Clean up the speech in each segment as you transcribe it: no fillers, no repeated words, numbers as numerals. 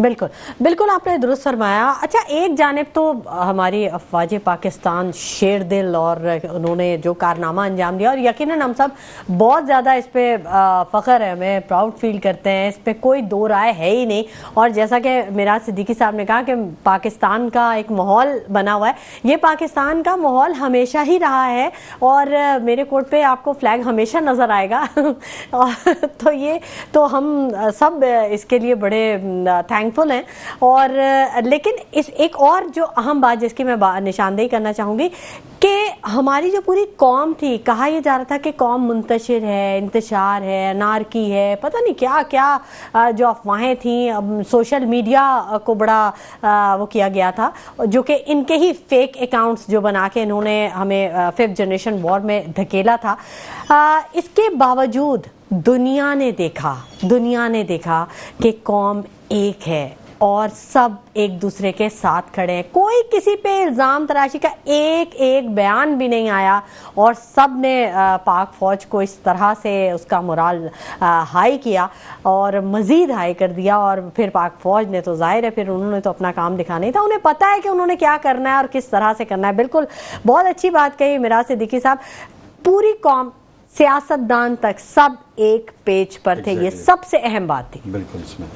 بالکل بالکل آپ نے درست فرمایا. اچھا ایک جانب تو ہماری افواج پاکستان شیر دل اور انہوں نے جو کارنامہ انجام دیا اور یقیناً ہم سب بہت زیادہ اس پہ فخر ہے, ہمیں پراؤڈ فیل کرتے ہیں, اس پہ کوئی دو رائے ہے ہی نہیں. اور جیسا کہ میراج صدیقی صاحب نے کہا کہ پاکستان کا ایک ماحول بنا ہوا ہے, یہ پاکستان کا ماحول ہمیشہ ہی رہا ہے اور میرے کوٹ پہ آپ کو فلیگ ہمیشہ نظر آئے گا. تو یہ تو ہم سب اس کے لیے بڑے تھینک فل ہیں. اور لیکن اس ایک اور جو اہم بات جس کی میں نشاندہی کرنا چاہوں گی کہ ہماری جو پوری قوم تھی, کہا یہ جا رہا تھا کہ قوم منتشر ہے, انتشار ہے, انارکی ہے, پتہ نہیں کیا کیا جو افواہیں تھیں. سوشل میڈیا کو بڑا وہ کیا گیا تھا جو کہ ان کے ہی فیک اکاؤنٹس جو بنا کے انہوں نے ہمیں 5th جنریشن وار میں دھکیلا تھا. اس کے باوجود دنیا نے دیکھا کہ قوم ایک ہے اور سب ایک دوسرے کے ساتھ کھڑے ہیں. کوئی کسی پہ الزام تراشی کا ایک بیان بھی نہیں آیا اور سب نے پاک فوج کو اس طرح سے اس کا مورال ہائی کیا اور مزید ہائی کر دیا. اور پھر پاک فوج نے تو ظاہر ہے پھر انہوں نے تو اپنا کام دکھانا ہی تھا, انہیں پتہ ہے کہ انہوں نے کیا کرنا ہے اور کس طرح سے کرنا ہے. بالکل بہت اچھی بات کہی میراج صدیقی صاحب. پوری قوم سیاست دان تک سب ایک پیج پر تھے, یہ سب سے اہم بات تھی. بالکل. اس میں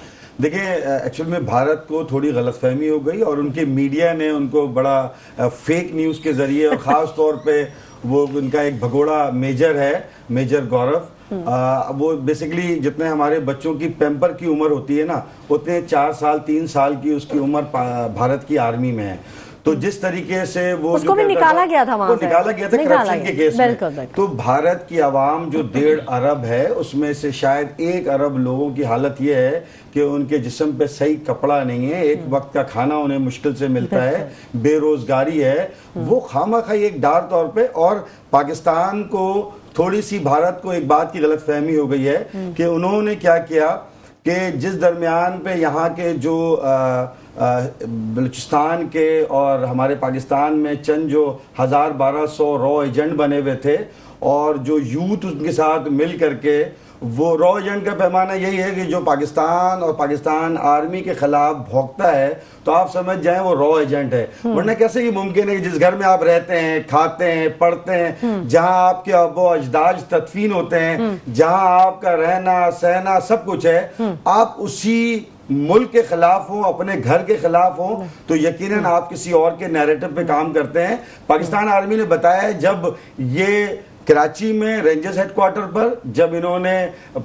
دیکھیں ایکچوئل میں بھارت کو تھوڑی غلط فہمی ہو گئی اور ان کے میڈیا نے ان کو بڑا فیک نیوز کے ذریعے اور خاص طور پہ وہ ان کا ایک بھگوڑا میجر ہے, میجر گورو, وہ بیسیکلی جتنے ہمارے بچوں کی پیمپر کی عمر ہوتی ہے نا اتنے 4 سال 3 سال کی اس کی عمر بھارت کی آرمی میں ہے. تو جس طریقے سے وہ اس کو بھی نکالا گیا تھا وہاں سے, نکالا گیا تھا کرپشن کے کیس میں. تو بھارت کی عوام جو 1.5 ارب ہے اس میں سے شاید 1 ارب لوگوں کی حالت یہ ہے کہ ان کے جسم پہ صحیح کپڑا نہیں ہے, ایک وقت کا کھانا انہیں مشکل سے ملتا ہے, بے روزگاری ہے. وہ خواہ ایک ڈار طور پہ. اور پاکستان کو تھوڑی سی بھارت کو ایک بات کی غلط فہمی ہو گئی ہے کہ انہوں نے کیا کیا کہ جس درمیان پہ یہاں کے جو بلوچستان کے اور ہمارے پاکستان میں چند جو 1200 رو ایجنٹ بنے ہوئے تھے اور جو یوتھ ان کے ساتھ مل کر کے وہ رو ایجنٹ کا پیمانہ یہی ہے کہ جو پاکستان اور پاکستان آرمی کے خلاف بھونکتا ہے تو آپ سمجھ جائیں وہ رو ایجنٹ ہے. ورنہ کیسے یہ ممکن ہے کہ جس گھر میں آپ رہتے ہیں, کھاتے ہیں, پڑھتے ہیں, جہاں آپ کے ابا و اجداد تدفین ہوتے ہیں, جہاں آپ کا رہنا سہنا سب کچھ ہے, آپ اسی ملک کے خلاف ہوں, اپنے گھر کے خلاف ہوں تو یقیناً آپ کسی اور کے نیریٹو پہ کام کرتے ہیں. پاکستان آرمی نے بتایا جب یہ کراچی میں رینجرز ہیڈ کوارٹر پر جب انہوں نے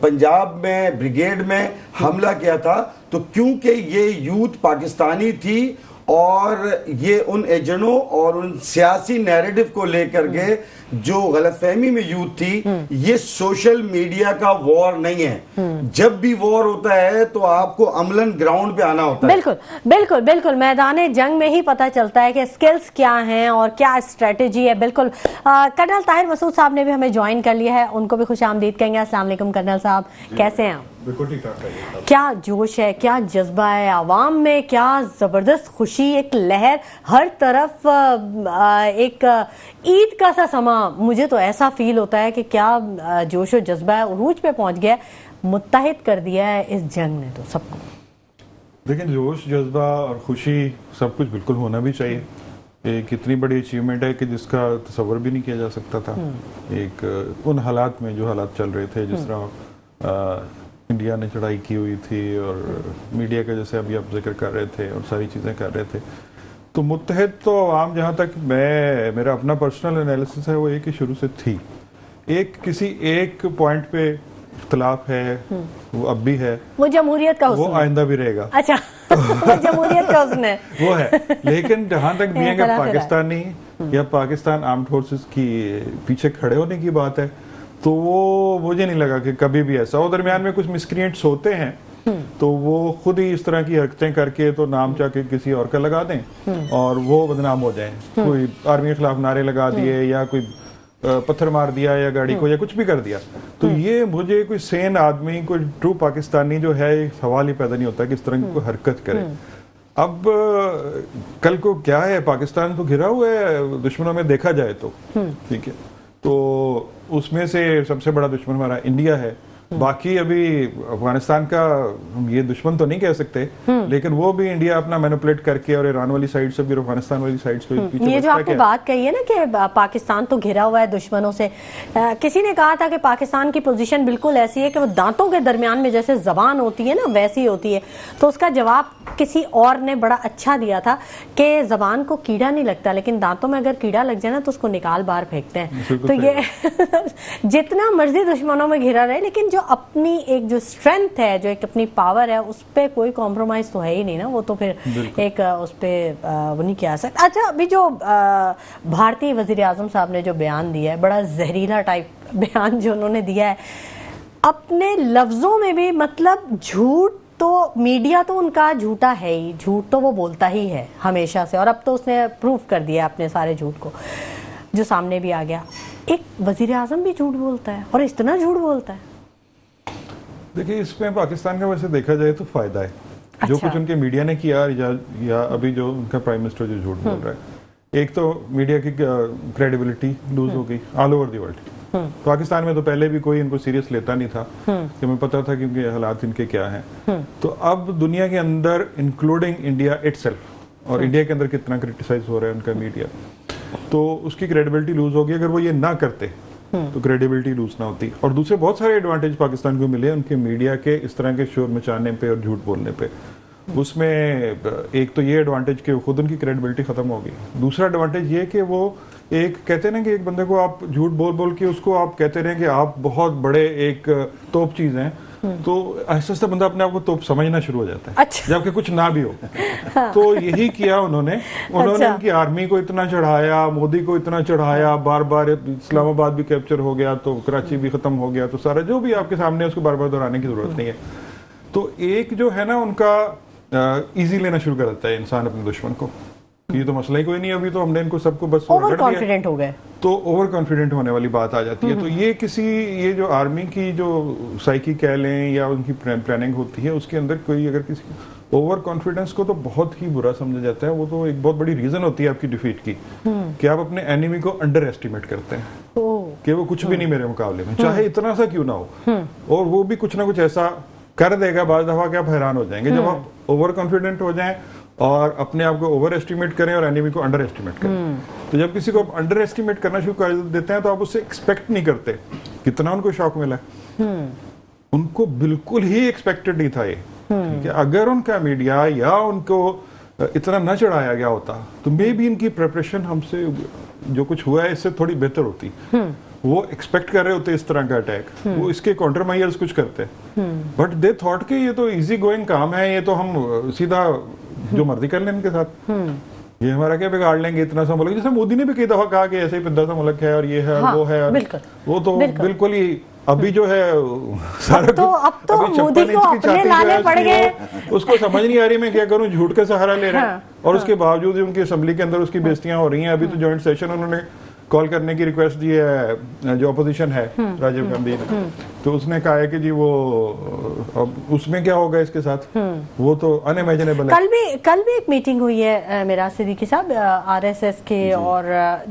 پنجاب میں بریگیڈ میں حملہ کیا تھا تو کیونکہ یہ یوتھ پاکستانی تھی اور یہ ان ایجنٹوں اور ان سیاسی نیریٹو کو لے کر کے جو غلط فہمی میں یوتھ تھی, یہ سوشل میڈیا کا وار نہیں ہے. جب بھی وار ہوتا ہے تو آپ کو عملاً گراؤنڈ پہ آنا ہوتا ہے. بالکل میدان جنگ میں ہی پتہ چلتا ہے کہ سکلز کیا ہیں اور کیا اسٹریٹجی ہے. بالکل. کرنل طاہر مسعود صاحب نے بھی ہمیں جوائن کر لیا ہے, ان کو بھی خوش آمدید کہیں گے. السلام علیکم کرنل صاحب, کیسے ہیں آپ؟ بالکل ٹھیک ٹھاک. کیا جوش ہے, کیا جذبہ ہے عوام میں, کیا زبردست خوشی, ایک لہر ہر طرف, ایک عید کا سا سما. مجھے تو ایسا فیل ہوتا ہے کہ کیا جوش و جذبہ ہے, عروج پہ پہنچ گیا, متحد کر دیا ہے اس جنگ نے تو سب کو. لیکن جوش جذبہ اور خوشی سب کچھ بالکل ہونا بھی چاہیے. ایک اتنی بڑی اچیومنٹ ہے کہ جس کا تصور بھی نہیں کیا جا سکتا تھا. ایک ان حالات میں جو حالات چل رہے تھے, جس طرح انڈیا نے چڑھائی کی ہوئی تھی اور میڈیا کا جیسے ابھی آپ ذکر کر رہے تھے اور ساری چیزیں کر رہے تھے, تو متحد تو عوام جہاں تک میرا اپنا پرسنل انالیسس ہے وہ ایک ہی شروع سے تھی. ایک کسی ایک پوائنٹ پہ اختلاف ہے, وہ اب بھی ہے, وہ جمہوریت کا حسن, وہ آئندہ بھی رہے گا. اچھا وہ جمہوریت کا حسن ہے وہ ہے. لیکن جہاں تک بھی اگر پاکستانی یا پاکستان آرمڈ فورسز کی پیچھے کھڑے ہونے کی بات ہے تو وہ مجھے نہیں لگا کہ کبھی بھی ایسا ہو. درمیان میں کچھ مسکرینٹس ہوتے ہیں تو وہ خود ہی اس طرح کی حرکتیں کر کے تو نام چاہ کے کسی اور کا لگا دیں اور وہ بدنام ہو جائیں. کوئی آرمی کے خلاف نعرے لگا دیے یا کوئی پتھر مار دیا یا گاڑی کو یا کچھ بھی کر دیا. تو یہ مجھے کوئی سین آدمی, کوئی ٹرو پاکستانی جو ہے, سوال ہی پیدا نہیں ہوتا کہ اس طرح کی کوئی حرکت کرے. اب کل کو کیا ہے, پاکستان تو گھرا ہوا ہے دشمنوں میں دیکھا جائے تو, ٹھیک ہے, تو اس میں سے سب سے بڑا دشمن ہمارا انڈیا ہے. باقی ابھی افغانستان کا ہم یہ دشمن تو نہیں کہہ سکتے, لیکن وہ بھی انڈیا اپنا مینوپولیٹ کر کے اور ایران والی سائڈ سے بھی اور افغانستان والی سائڈ سے یہ جو آپ نے بات کہی ہے نا کہ پاکستان تو گھرا ہوا ہے دشمنوں سے، کسی نے کہا تھا کہ پاکستان کی پوزیشن بالکل ایسی ہے کہ وہ دانتوں کے درمیان میں جیسے زبان ہوتی ہے نا ویسی ہوتی ہے، تو اس کا جواب کسی اور نے بڑا اچھا دیا تھا کہ زبان کو کیڑا نہیں لگتا، لیکن دانتوں میں اگر کیڑا لگ جائے نا تو اس کو نکال باہر پھینکتے ہیں. تو یہ جتنا مرضی دشمنوں میں گھرا رہے لیکن جو اپنی ایک جو اسٹرینتھ ہے، جو ایک اپنی پاور ہے، اس پہ کوئی کمپرومائز تو ہے ہی نہیں نا، وہ تو پھر ایک اس پہ وہ نہیں کیا سکتا. اچھا، ابھی جو بھارتی وزیر اعظم صاحب نے جو بیان دیا ہے، بڑا زہریلا ٹائپ بیان جو انہوں نے دیا ہے، اپنے لفظوں میں بھی مطلب جھوٹ تو میڈیا تو ان کا جھوٹا ہے ہی، جھوٹ تو وہ بولتا ہی ہے ہمیشہ سے، اور اب تو اس نے پروف کر دیا اپنے سارے جھوٹ کو جو سامنے بھی آ گیا. ایک وزیر اعظم بھی جھوٹ بولتا ہے اور اتنا جھوٹ بولتا ہے. دیکھیے اس میں پاکستان کا ویسے دیکھا جائے تو فائدہ ہے جو کچھ ان کے میڈیا نے کیا یا ابھی جو ان کا پرائم منسٹر جو جھوٹ بول رہا ہے. ایک تو میڈیا کی کریڈیبلٹی لوز ہو گئی all over the world. Pakistan میں تو پہلے بھی کوئی ان کو سیریس لیتا نہیں تھا کہ ہمیں پتا تھا کہ ان کے حالات ان کے کیا ہیں. تو اب دنیا کے اندر انکلوڈنگ انڈیا اٹ سیلف، اور انڈیا کے اندر کتنا کرٹیسائز ہو رہا ہے ان کا میڈیا، تو اس کی کریڈیبلٹی لوز ہوگی. اگر وہ یہ نہ کرتے تو کریڈیبلٹی لوز نہ ہوتی. اور دوسرے بہت سارے ایڈوانٹیج پاکستان کو ملے ان کے میڈیا کے اس طرح کے شور مچانے پہ اور جھوٹ بولنے پہ. اس میں ایک تو یہ ایڈوانٹیج کہ خود ان کی کریڈیبلٹی ختم ہوگی. دوسرا ایڈوانٹیج یہ کہ وہ ایک کہتے ہیں نا کہ ایک بندے کو آپ جھوٹ بول بول کے اس کو آپ کہتے رہیں کہ آپ بہت بڑے ایک توپ چیز ہیں، تو آہستہ آہستہ بندہ اپنے آپ کو توپ سمجھنا شروع ہو جاتا ہے جبکہ کچھ نہ بھی ہو. تو یہی کیا انہوں نے ان کی آرمی کو اتنا چڑھایا، مودی کو اتنا چڑھایا، بار بار اسلام آباد بھی کیپچر ہو گیا تو کراچی بھی ختم ہو گیا، تو سارا جو بھی آپ کے سامنے اس کو بار بار دہرانے کی ضرورت نہیں ہے. تو ایک جو ہے نا ان کا ایزی لینا شروع کر دیتا ہے انسان اپنے دشمن کو. یہ تو مسئلہ ہی کوئی نہیں، ابھی تو ہم نے ان کو سب کو بس اوور کانفیڈنٹ ہو گئے، تو اوور کانفیڈنٹ ہونے والی بات آ جاتی ہے. تو یہ جو آرمی کی جو سائیکی کہہ لیں یا ان کی پلاننگ ہوتی ہے، اس کے اندر کوئی اگر کسی اوور کانفیڈنس کو تو بہت ہی برا سمجھا جاتا ہے. وہ تو ایک بہت بڑی ریزن ہوتی ہے آپ کی ڈیفیٹ کی کہ آپ اپنے اینیمی کو انڈر ایسٹیمیٹ کرتے ہیں کہ وہ کچھ بھی نہیں میرے مقابلے میں، چاہے اتنا سا کیوں نہ ہو، اور وہ بھی کچھ نہ کچھ ایسا کر دے گا بعض دفعہ کہ آپ حیران ہو جائیں گے. جب آپ اوور کانفیڈنٹ ہو جائیں اور اپنے آپ کو اوور ایسٹیمیٹ کریں اور اینیمی کو انڈر ایسٹیمیٹ کریں، تو جب کسی کو آپ انڈر ایسٹیمیٹ کرنا شروع کر دیتے ہیں تو آپ اس سے ایکسپیکٹ نہیں کرتے. کتنا ان کو شوق ملا ہے، ان کو بالکل ہی ایکسپیکٹڈ نہیں تھا یہ کہ اگر ان کا میڈیا یا ان کو اتنا نہ چڑھایا گیا ہوتا تو مے بی ان کی پریپریشن ہم سے جو کچھ ہوا ہے اس سے تھوڑی بہتر ہوتی. وہ ایکسپیکٹ کر رہے ہوتے اس طرح کا اٹیک، وہ اس کے کاؤنٹر میئرز کچھ کرتے، بٹ دے تھاٹ کہ یہ تو ایزی گوئنگ کام ہے، یہ تو ہم سیدھا جو مرضی کر لیں ان کے ساتھ، یہ ہمارا کیا بگاڑ لیں گے اتنا سا ملک. جیسے مودی نے بھی کئی دفعہ کہا کہ ایسے ہی پندرہ سا ملک ہے اور یہ ہے اور وہ ہے، وہ تو بالکل ہی ابھی جو ہے سارا اب تو مودی کو اپنے لانے پڑ گئے، اس کو سمجھ نہیں آ رہی میں کیا کروں، جھوٹ کا سہارا لے رہے ہیں اور اس کے باوجود ان کی اسمبلی کے اندر اس کی بےزتیاں ہو رہی ہیں. ابھی تو جوائنٹ سیشن انہوں نے کال کرنے کی ریکویسٹ دی ہے جو اپوزیشن ہے راجیو گاندھی نے، تو اس نے کہا ہے کہ جی وہ اس میں کیا ہوگا اس کے ساتھ، وہ تو ان امیجنیبل ہے. کل بھی ایک میٹنگ ہوئی ہے میراث صدیقی صاحب آر ایس ایس کے، اور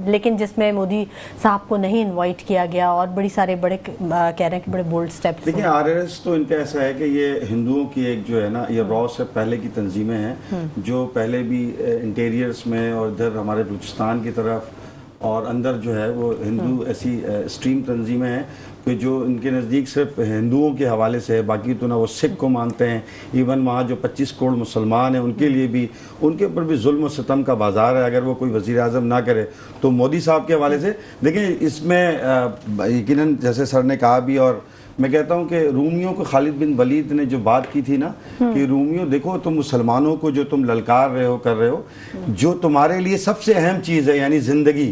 لیکن جس میں مودی صاحب کو نہیں انوائٹ کیا گیا اور بڑی سارے بڑے کہہ رہے ہیں کہ بڑے بولڈ سٹیپس. دیکھیں آر ایس ایس تو ان کا ایسا ہے کہ یہ ہندوؤں کی ایک جو ہے نا یہ را سے پہلے کی تنظیمیں ہیں جو پہلے بھی انٹیریئرس میں اور ادھر ہمارے بلوچستان کی طرف اور اندر جو ہے وہ ہندو ایسی اسٹریم تنظیمیں ہیں کہ جو ان کے نزدیک صرف ہندوؤں کے حوالے سے ہے، باقی تو نہ وہ سکھ کو مانتے ہیں. ایون وہاں جو 25 کروڑ مسلمان ہیں ان کے لیے بھی ان کے اوپر بھی ظلم و ستم کا بازار ہے. اگر وہ کوئی وزیر اعظم نہ کرے تو مودی صاحب کے حوالے سے دیکھیں اس میں یقیناً جیسے سر نے کہا بھی، اور میں کہتا ہوں کہ رومیوں کو خالد بن ولید نے جو بات کی تھی نا کہ رومیوں دیکھو تم مسلمانوں کو جو تم للکار رہے ہو کر رہے ہو، جو تمہارے لیے سب سے اہم چیز ہے یعنی زندگی،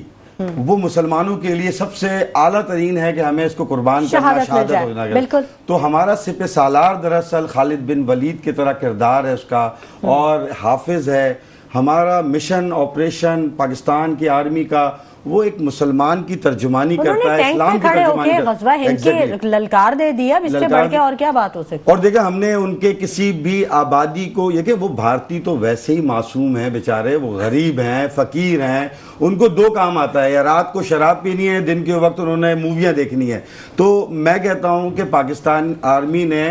وہ مسلمانوں کے لیے سب سے اعلیٰ ترین ہے کہ ہمیں اس کو قربان کرنا، شہادت ہونا. بالکل. تو ہمارا سپہ سالار دراصل خالد بن ولید کی طرح کردار ہے اس کا، اور حافظ ہے. ہمارا مشن آپریشن پاکستان کی آرمی کا وہ ایک مسلمان کی ترجمانی کرتا ہے، ٹینک اسلام پہ کی کھڑے ہو کے ترجمانی غزوہ ہند کی للکار دے دیا، اس سے بڑھ کے اور کیا بات ہو سکتی؟ اور دیکھیں ہم نے ان کے کسی بھی آبادی کو، یہ کہ وہ بھارتی تو ویسے ہی معصوم ہیں بیچارے، وہ غریب ہیں، فقیر ہیں، ان کو دو کام آتا ہے، یا رات کو شراب پینی ہے، دن کے وقت انہوں نے موویاں دیکھنی ہے. تو میں کہتا ہوں کہ پاکستان آرمی نے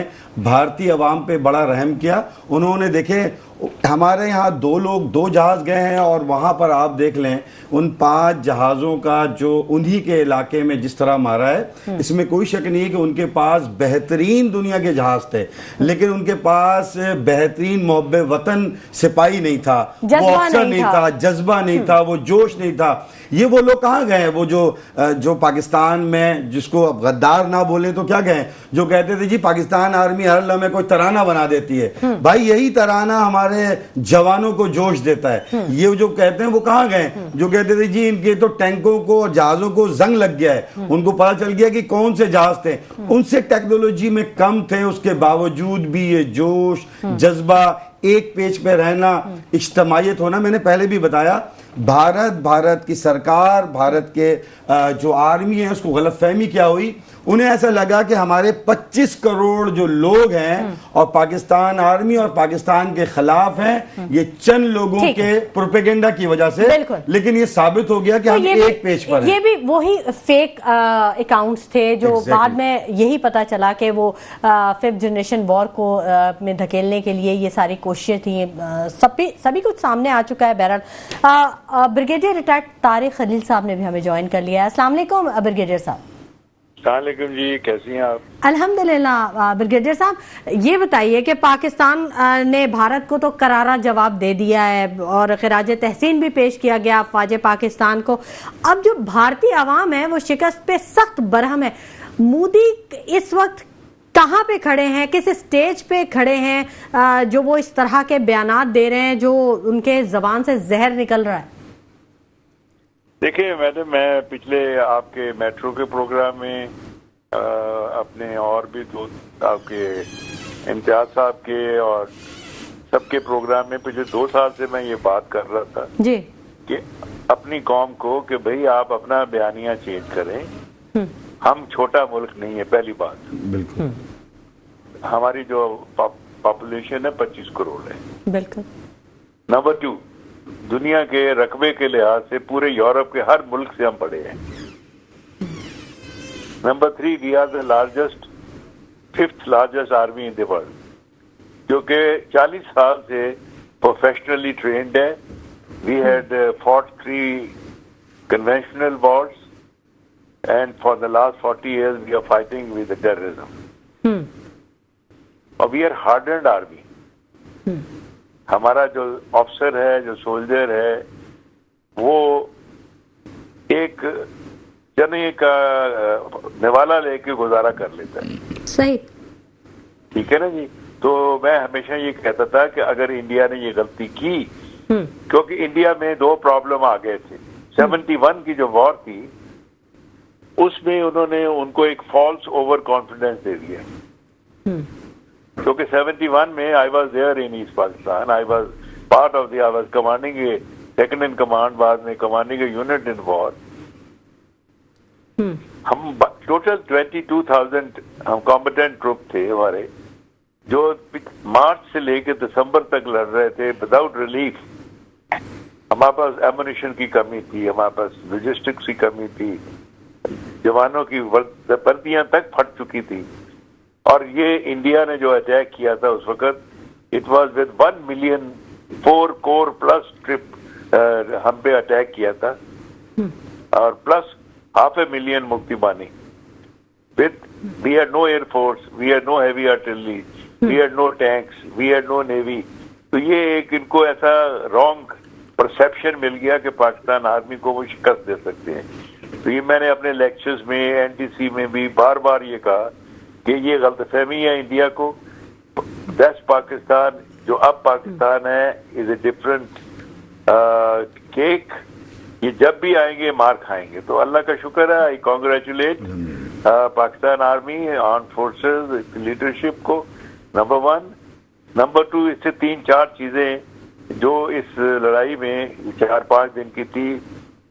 بھارتی عوام پہ بڑا رحم کیا. انہوں نے دیکھے ہمارے یہاں 2 لوگ 2 جہاز گئے ہیں، اور وہاں پر آپ دیکھ لیں ان 5 جہازوں کا جو انہی کے علاقے میں جس طرح مارا ہے، اس میں کوئی شک نہیں ہے کہ ان کے پاس بہترین دنیا کے جہاز تھے، لیکن ان کے پاس بہترین محب وطن سپاہی نہیں تھا، وہ افسر نہیں تھا، جذبہ نہیں تھا، وہ جوش نہیں تھا. یہ وہ لوگ کہاں گئے ہیں؟ وہ جو پاکستان میں جس کو اب غدار نہ بولیں تو کیا کہیں، جو کہتے تھے جی پاکستان آرمی ہر لمحے کوئی ترانہ بنا دیتی ہے. بھائی یہی ترانہ ہمارے جوانوں کو جوش دیتا ہے. یہ جو کہتے ہیں وہ کہاں گئے، جو کہتے تھے جی ان کے تو ٹینکوں کو اور جہازوں کو زنگ لگ گیا ہے، ان کو پتہ چل گیا کہ کون سے جہاز تھے، ان سے ٹیکنالوجی میں کم تھے، اس کے باوجود بھی یہ جوش، جذبہ، ایک پیج پہ رہنا، اجتماعیت ہونا. میں نے پہلے بھی بتایا بھارت کی سرکار، بھارت کے جو آرمی ہے اس کو غلط فہمی کیا ہوئی، انہیں ایسا لگا کہ ہمارے 25 کروڑ جو لوگ ہیں اور پاکستان آرمی اور پاکستان کے خلاف ہیں، یہ چند لوگوں کے پروپیگنڈا کی وجہ سے. لیکن یہ ثابت ہو گیا کہ ہم ایک پیج پر ہیں. یہ بھی وہی فیک اکاؤنٹس تھے جو بعد میں یہی پتا چلا کہ وہ 5th جنریشن وار کو میں دھکیلنے کے لیے یہ ساری کوششیں تھیں. سبھی کچھ سامنے آ چکا ہے. بہرحال بریگیڈیئر ریٹائرڈ طارق خلیل صاحب نے بھی ہمیں جوائن کر لیا ہے. السلام علیکم بریگیڈیئر صاحب. السلام علیکم جی، کیسی ہیں آپ؟ الحمدللہ. بریگیڈیئر صاحب یہ بتائیے کہ پاکستان نے بھارت کو تو کرارا جواب دے دیا ہے اور خراج تحسین بھی پیش کیا گیا افواج پاکستان کو. اب جو بھارتی عوام ہے وہ شکست پہ سخت برہم ہے. مودی اس وقت کہاں پہ کھڑے ہیں، کس اسٹیج پہ کھڑے ہیں جو وہ اس طرح کے بیانات دے رہے ہیں جو ان کے زبان سے زہر نکل رہا ہے؟ دیکھیں میڈم، میں پچھلے آپ کے میٹرو کے پروگرام میں اپنے اور بھی دوست آپ کے امتیاز صاحب کے اور سب کے پروگرام میں پچھلے 2 سال سے میں یہ بات کر رہا تھا جی کہ اپنی قوم کو کہ بھئی آپ اپنا بیانیہ چینج کریں. ہم چھوٹا ملک نہیں ہے، پہلی بات. بالکل. ہماری جو پاپولیشن ہے 25 کروڑ ہے. بالکل. نمبر 2، دنیا کے رقبے کے لحاظ سے پورے یورپ کے ہر ملک سے ہم بڑے ہیں. Number 3، we are the largest 5th largest army in the world, جو کہ 40 سال سے پروفیشنلی ٹرینڈ ہے. We had fought 3 conventional wars and for the last 40 years we are fighting with the terrorism. اور وی آر hardened army. ہمارا جو officer ہے، جو سولجر ہے، وہ ایک چنے کا نوالا لے کے گزارا کر لیتا ہے. صحیح. ٹھیک ہے نا جی. تو میں ہمیشہ یہ کہتا تھا کہ اگر انڈیا نے یہ غلطی کی، کیونکہ انڈیا میں 2 پرابلم آ گئے تھے. 71 کی جو وار تھی اس میں انہوں نے ان کو ایک فالس اوور کانفیڈنس دے دیا. کیونکہ 71 میں I was there in East Pakistan. I was part of I was commanding a second in command, بعد میں commanding a unit in war. ہم ٹوٹل 22,000 ہم کمبٹنٹ گروپ تھے ہمارے، جو مارچ سے لے کے دسمبر تک لڑ رہے تھے وداؤٹ ریلیف. ہمارے پاس ایمونیشن کی کمی تھی، ہمارے پاس لوجسٹکس کی کمی تھی، جوانوں کی وردیاں تک پھٹ چکی تھی. اور یہ انڈیا نے جو اٹیک کیا تھا اس وقت، it was with 1 million 4 corps plus troop ہم پہ اٹیک کیا تھا، اور پلس 500,000 مکتی بانی. We had no air force, we had no heavy artillery, we had no tanks, we had no navy. تو یہ ایک ان کو ایسا رانگ پرسیپشن مل گیا کہ پاکستان آرمی کو وہ شکست دے سکتے ہیں. تو یہ میں نے اپنے لیکچرز میں NTC میں بھی بار بار یہ کہا کہ یہ غلط فہمی ہے انڈیا کو. بیسٹ پاکستان جو اب پاکستان ہے از اے ڈفرنٹ کیک. یہ جب بھی آئیں گے مار کھائیں گے. تو اللہ کا شکر ہے، آئی congratulate Pakistan army arm forces leadership کو، نمبر 1. نمبر 2، اس سے 3-4 چیزیں جو اس لڑائی میں 4-5 دن کی تھی.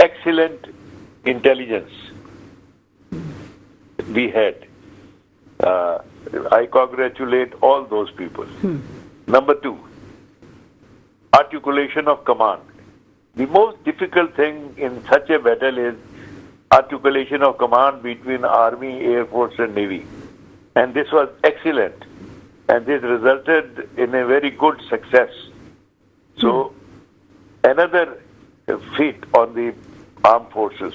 excellent intelligence we had. I congratulate all those people. Number 2, articulation of command. The most difficult thing in such a battle is articulation of command between Army, Air Force and Navy. And this was excellent. And this resulted in a very good success. So, another feat on the armed forces.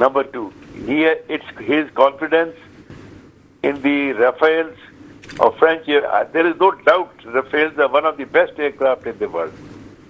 Number 2, it's his confidence in the Rafales of French. There is no doubt Rafales are one of the best aircraft in the world.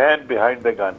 man behind the gun.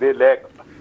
they lack.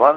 1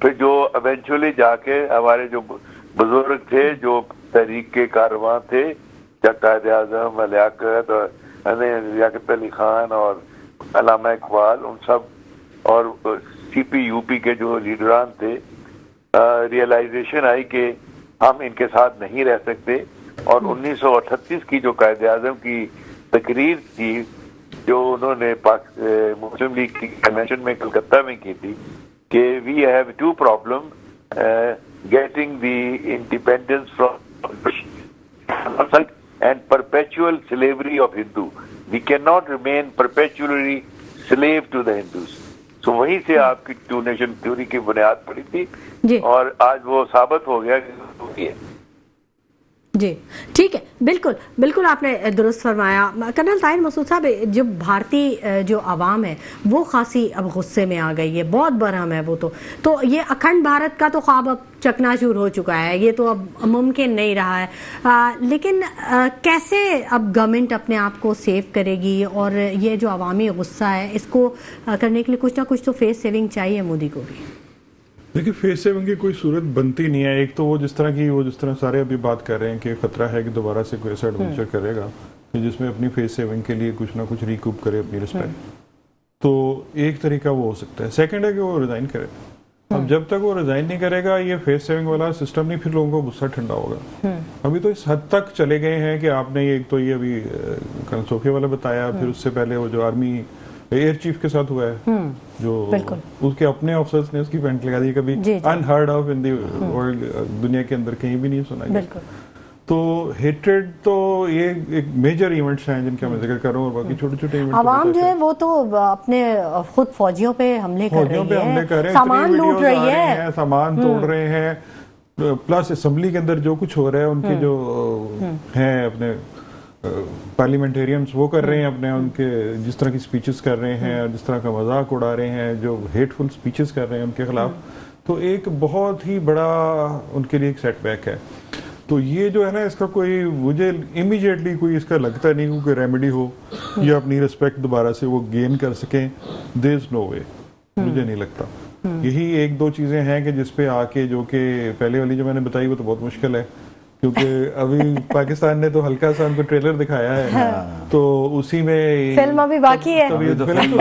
پھر جو eventually جا کے ہمارے جو بزرگ تھے جو تحریک کے کارواں تھے، قائد اعظم لیاقت اور لیاقت علی خان اور علامہ اقبال، ان سب اور سی پی یو پی کے جو لیڈران تھے، ریئلائزیشن آئی کہ ہم ان کے ساتھ نہیں رہ سکتے. اور 1938 کی جو قائد اعظم کی تقریر تھی جو انہوں نے مسلم لیگ کی کنونشن میں کلکتہ میں کی تھی کہ we have to problem getting the independence from and perpetual slavery of Hindu. We cannot remain perpetually slave to the Hindus. So وہیں سے آپ کی ٹو نیشن تھیوری کی بنیاد پڑی تھی جی. اور آج وہ ثابت ہو گیا کہ جی ٹھیک ہے، بالکل بالکل آپ نے درست فرمایا. کرنل طاہر مسعود صاحب، جو بھارتی جو عوام ہے وہ خاصی اب غصے میں آ گئی ہے، بہت برہم ہے وہ تو یہ اکھنڈ بھارت کا تو خواب اب چکناچور ہو چکا ہے، یہ تو اب ممکن نہیں رہا ہے. لیکن کیسے اب گورنمنٹ اپنے آپ کو سیو کرے گی، اور یہ جو عوامی غصہ ہے اس کو کرنے کے لیے کچھ نہ کچھ تو فیس سیونگ چاہیے مودی کو بھی. دیکھیے فیس سیونگ کی کوئی صورت بنتی نہیں ہے. ایک تو وہ جس طرح سارے ابھی بات کر رہے ہیں کہ خطرہ ہے کہ دوبارہ سے کوئی ایسا ایڈونچر کرے گا کہ جس میں اپنی فیس سیونگ کے لیے کچھ نہ کچھ ریکوپ کرے اپنی رسپیکٹ، تو ایک طریقہ وہ ہو سکتا ہے. سیکنڈ ہے کہ وہ ریزائن کرے. اب جب تک وہ ریزائن نہیں کرے گا یہ فیس سیونگ والا سسٹم نہیں، پھر لوگوں کو غصہ ٹھنڈا ہوگا. ابھی تو اس حد تک چلے گئے ہیں کہ آپ نے ایک تو یہ ابھی صوفیہ والا بتایا، پھر اس سے پہلے وہ جو آرمی ایئر چیف کے ساتھ ہوا ہے جو اس کے اپنے آفسرز نے اس کی پینٹ لگا دی، کبھی unheard of in the world, دنیا کے اندر کہیں بھی نہیں سنا گیا. تو ہیٹریڈ تو یہ ایک میجر ایونٹس ہیں جن کا میں ذکر کر رہا ہوں، اور باقی چھوٹے چھوٹے ایونٹس عوام جو ہے وہ تو اپنے خود فوجیوں پہ حملے کر رہی ہے، سامان لوٹ رہی ہے، سامان توڑ رہے ہیں، پلس اسمبلی کے اندر جو کچھ ہو رہا ہے ان کے جو ہیں اپنے پارلیمنٹیرینز وہ کر رہے ہیں اپنے ان کے جس طرح کی سپیچز کر رہے ہیں اور جس طرح کا مذاق اڑا رہے ہیں، جو ہیٹفل سپیچز کر رہے ہیں ان کے خلاف، تو ایک بہت ہی بڑا ان کے لیے ایک سیٹ بیک ہے. تو یہ جو ہے نا اس کا کوئی مجھے امیجیٹلی کوئی اس کا لگتا نہیں کوئی ریمیڈی ہو یا اپنی رسپیکٹ دوبارہ سے وہ گین کر سکیں. دیر از نو وے، مجھے نہیں لگتا. یہی ایک دو چیزیں ہیں کہ جس پہ آ کے جو کہ پہلے والی جو میں نے بتائی وہ تو بہت مشکل ہے، کیونکہ ابھی پاکستان نے تو ہلکا سا ان کو ٹریلر دکھایا ہے، تو اسی میں فلم ابھی باقی ہے، فلم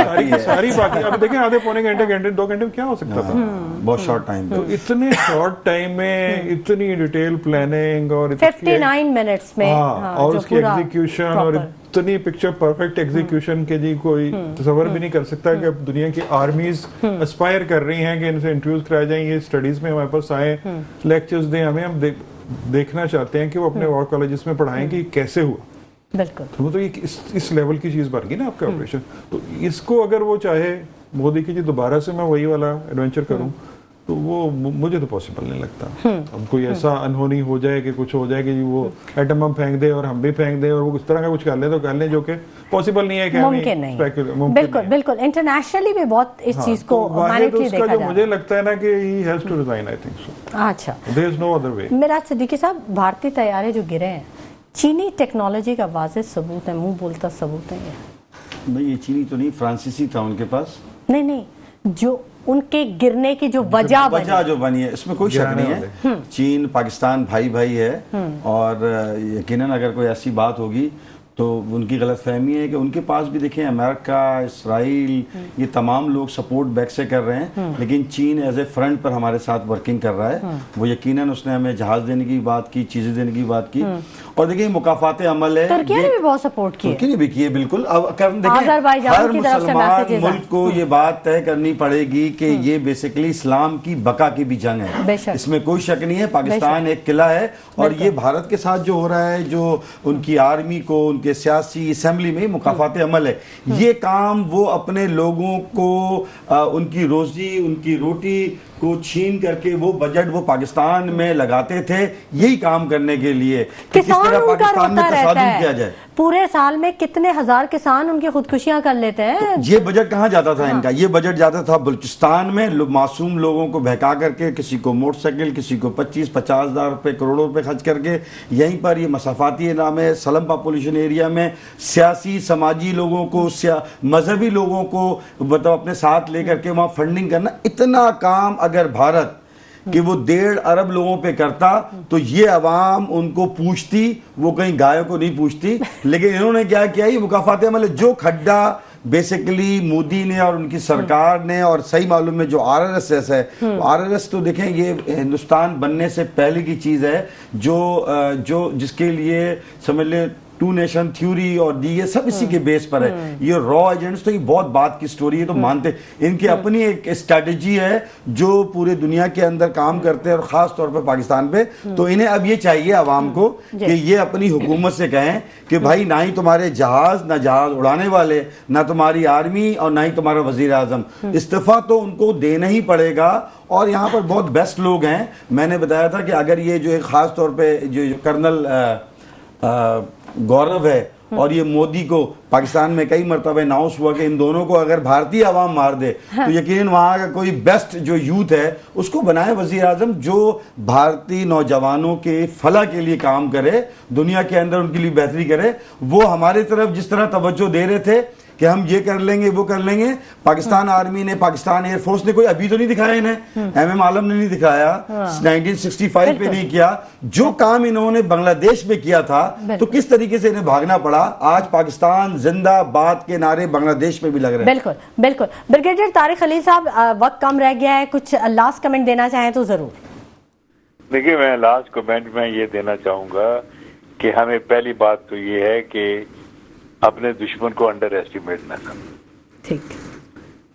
ساری باقی. اب دیکھیں آدھے پونے گھنٹے 2 گھنٹے میں کیا ہو سکتا تھا، بہت شارٹ ٹائم. تو اتنے شارٹ ٹائم میں اتنی ڈیٹیل پلاننگ اور 59 منٹس میں، اور اس کی ایگزیکیوشن اور اتنی پکچر پرفیکٹ ایگزیکیوشن کے جی کوئی تصور بھی نہیں کر سکتا کہ اب دنیا کی آرمیز اسپائر کر رہی ہیں کہ ان سے انٹرویوز کرائے جائیں، یہ اسٹڈیز میں ہمارے پاس آئیں، لیکچرز دیں ہمیں، ہم دیکھنا چاہتے ہیں کہ وہ اپنے وار کالجز میں پڑھائیں کہ یہ کیسے ہوا. بالکل تو یہ اس لیول کی چیز بن گئی نا آپ کا آپریشن. تو اس کو اگر وہ چاہے مودی کی جی دوبارہ سے میں وہی والا ایڈونچر کروں تو وہ مجھے تو پاسبل نہیں لگتا. اب کوئی ایسا انہونی ہو جائے کہ کچھ ہو جائے کہ وہ ایٹم بم پھینک دے اور ہم بھی پھینک دیں اور وہ اس طرح کا کچھ کر لیں تو کر لیں، جو کہ پاسبل نہیں ہے کہ ممکن نہیں. بالکل بالکل انٹرنیشنلی بھی بہت اس چیز کو مانیٹری دیکھا جاتا ہے. مجھے لگتا ہے نا کہ he has to resign, I think so. اچھا، there is no other way. میراج صدیقی صاحب، بھارتی طیارے جو گرے ہیں چینی ٹیکنالوجی کا واضح ثبوت ہے، منہ بولتا ثبوت ہے. نہیں یہ چینی تو نہیں، فرانسیسی تھا ان کے پاس. نہیں جو ان کے گرنے کی جو وجہ جو بنی ہے اس میں کوئی شک نہیں ہے. چین پاکستان بھائی ہے، اور یقیناً اگر کوئی ایسی بات ہوگی تو ان کی غلط فہمی ہے کہ ان کے پاس بھی دیکھیں امریکہ، اسرائیل، یہ تمام لوگ سپورٹ بیک سے کر رہے ہیں، لیکن چین ایز اے فرنٹ پر ہمارے ساتھ ورکنگ کر رہا ہے. وہ یقیناً اس نے ہمیں جہاز دینے کی بات کی، چیزیں دینے کی بات کی، اور دیکھیں مقافات عمل ہے. ترکی نے بھی بہت سپورٹ کی، ترکی نے بھی کی ہے بالکل. اب دیکھیں ہر مسلمان ملک کو یہ بات طے کرنی پڑے گی کہ یہ بیسیکلی اسلام کی بقا کی بھی جنگ ہے، اس میں کوئی شک نہیں ہے. پاکستان ایک قلعہ ہے، اور یہ بھارت کے ساتھ جو ہو رہا ہے، جو ان کی آرمی کو ان کے سیاسی اسمبلی میں مقافات عمل ہے، یہ کام وہ اپنے لوگوں کو ان کی روزی، ان کی روٹی کو چھین کر کے وہ بجٹ وہ پاکستان میں لگاتے تھے یہی کام کرنے کے لیے کہ کس طرح پاکستان میں تصادم کیا جائے. پورے سال میں کتنے ہزار کسان ان کی خودکشیاں کر لیتے ہیں. یہ بجٹ کہاں جاتا تھا ان کا؟ یہ بجٹ جاتا تھا بلوچستان میں معصوم لوگوں کو بہکا کر کے، کسی کو موٹر سائیکل، کسی کو 25-50 ہزار روپے، کروڑوں روپے خرچ کر کے یہیں پر یہ مسافاتی نام ہے سلم پاپولیشن ایریا میں سیاسی سماجی لوگوں کو، مذہبی لوگوں کو مطلب اپنے ساتھ لے کر کے وہاں فنڈنگ کرنا. اتنا کام اگر بھارت کہ وہ 1.5 ارب لوگوں پہ کرتا تو یہ عوام ان کو پوچھتی، وہ کہیں گایوں کو نہیں پوچھتی. لیکن انہوں نے کیا کیا، یہ مکافات عمل جو کھڈا بیسیکلی مودی نے اور ان کی سرکار نے، اور صحیح معلوم ہے جو آر ایس ایس ہے، آر ایس ایس تو دیکھیں یہ ہندوستان بننے سے پہلے کی چیز ہے، جو جس کے لیے سمجھ لیں 2 نیشن تھیوری اور یہ سب اسی کے بیس پر ہے. یہ را ایجنٹس تو یہ بہت بات کی سٹوری ہے، تو مانتے ان کی اپنی ایک اسٹریٹجی ہے جو پورے دنیا کے اندر کام کرتے ہیں اور خاص طور پر پاکستان پہ. تو انہیں اب یہ چاہیے عوام کو کہ یہ اپنی حکومت سے کہیں کہ بھائی نہ ہی تمہارے جہاز، نہ جہاز اڑانے والے، نہ تمہاری آرمی اور نہ ہی تمہارا وزیر اعظم، استعفیٰ تو ان کو دینا ہی پڑے گا. اور یہاں پر بہت بیسٹ لوگ ہیں. میں نے بتایا تھا کہ اگر یہ جو ایک خاص طور پہ جو کرنل گورو ہے اور یہ مودی کو پاکستان میں کئی مرتبہ اناؤنس ہوا کہ ان دونوں کو اگر بھارتی عوام مار دے تو یقیناً وہاں کا کوئی بیسٹ جو یوتھ ہے اس کو بنائے وزیر اعظم، جو بھارتی نوجوانوں کے فلاح کے لیے کام کرے، دنیا کے اندر ان کے لیے بہتری کرے. وہ ہمارے طرف جس طرح توجہ دے رہے تھے کہ ہم یہ کر لیں گے وہ کر لیں گے، پاکستان آرمی نے، پاکستان ایئر فورس نے کوئی ابھی تو نہیں دکھایا انہیں، ایم ایم عالم نے نہیں دکھایا، 1965 پہ نہیں کیا. جو کام انہوں نے بنگلہ دیش میں کیا تھا تو کس طریقے سے انہیں بھاگنا پڑا. آج پاکستان زندہ باد کے نعرے بنگلہ دیش میں بھی لگ رہے ہیں. بالکل بالکل. بریگیڈیئر طارق خلیل صاحب، وقت کم رہ گیا ہے، کچھ لاسٹ کمنٹ دینا چاہیں تو ضرور. دیکھیے میں لاسٹ کمنٹ میں یہ دینا چاہوں گا کہ ہمیں پہلی بات تو یہ ہے کہ اپنے دشمن کو انڈر ایسٹیمیٹ نہ کریں. ٹھیک.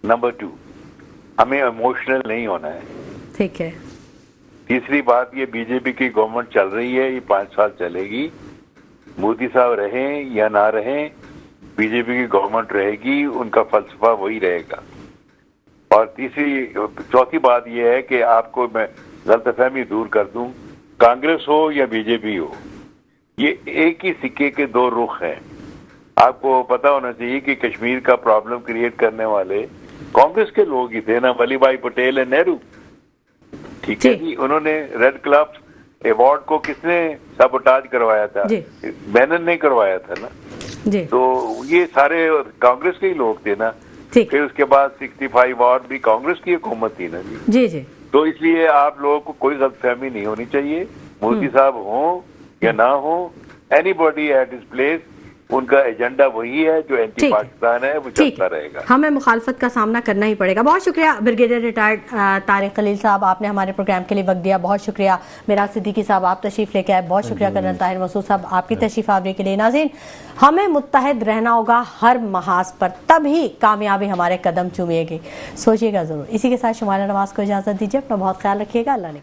نمبر 2، ہمیں ایموشنل نہیں ہونا ہے. ٹھیک ہے. تیسری بات، یہ بی جے پی کی گورنمنٹ چل رہی ہے، یہ 5 سال چلے گی. مودی صاحب رہیں یا نہ رہیں، بی جے پی کی گورنمنٹ رہے گی، ان کا فلسفہ وہی رہے گا. اور چوتھی بات یہ ہے کہ آپ کو میں غلط فہمی دور کر دوں، کانگریس ہو یا بی جے پی ہو، یہ ایک ہی سکے کے 2 رخ ہیں. آپ کو پتا ہونا چاہیے کہ کشمیر کا پرابلم کریٹ کرنے والے کانگریس کے لوگ ہی تھے نا، ولی بھائی پٹیل اور نہرو. ٹھیک ہے جی. انہوں نے ریڈ کلف ایوارڈ کو کس نے سابوٹاج کروایا تھا؟ مینن نے کروایا تھا نا. تو یہ سارے کانگریس کے ہی لوگ تھے نا. پھر اس کے بعد 65 اور بھی کانگریس کی حکومت تھی نا جی. تو اس لیے آپ لوگوں کو کوئی غلط فہمی نہیں ہونی چاہیے. مودی صاحب ہوں یا نہ ہوں، any body at his place, ان کا ایجنڈا وہی ہے جو اینٹی پاکستان ہے، وہ چلتا رہے گا. ہمیں مخالفت کا سامنا کرنا ہی پڑے گا. بہت شکریہ بریگیڈیئر ریٹائرڈ طارق خلیل صاحب، آپ نے ہمارے پروگرام کے لیے وقت دیا. بہت شکریہ میراج صدیقی صاحب، آپ تشریف لے کے آئے. بہت شکریہ کرنل طاہر مسعود صاحب، آپ کی تشریف آوری کے لیے. ناظرین، ہمیں متحد رہنا ہوگا ہر محاذ پر، تبھی کامیابی ہمارے قدم چومے گی. سوچیے گا ضرور. اسی کے ساتھ شمائلہ نواز کو اجازت دیجیے. اپنا بہت خیال رکھیے گا. اللہ نے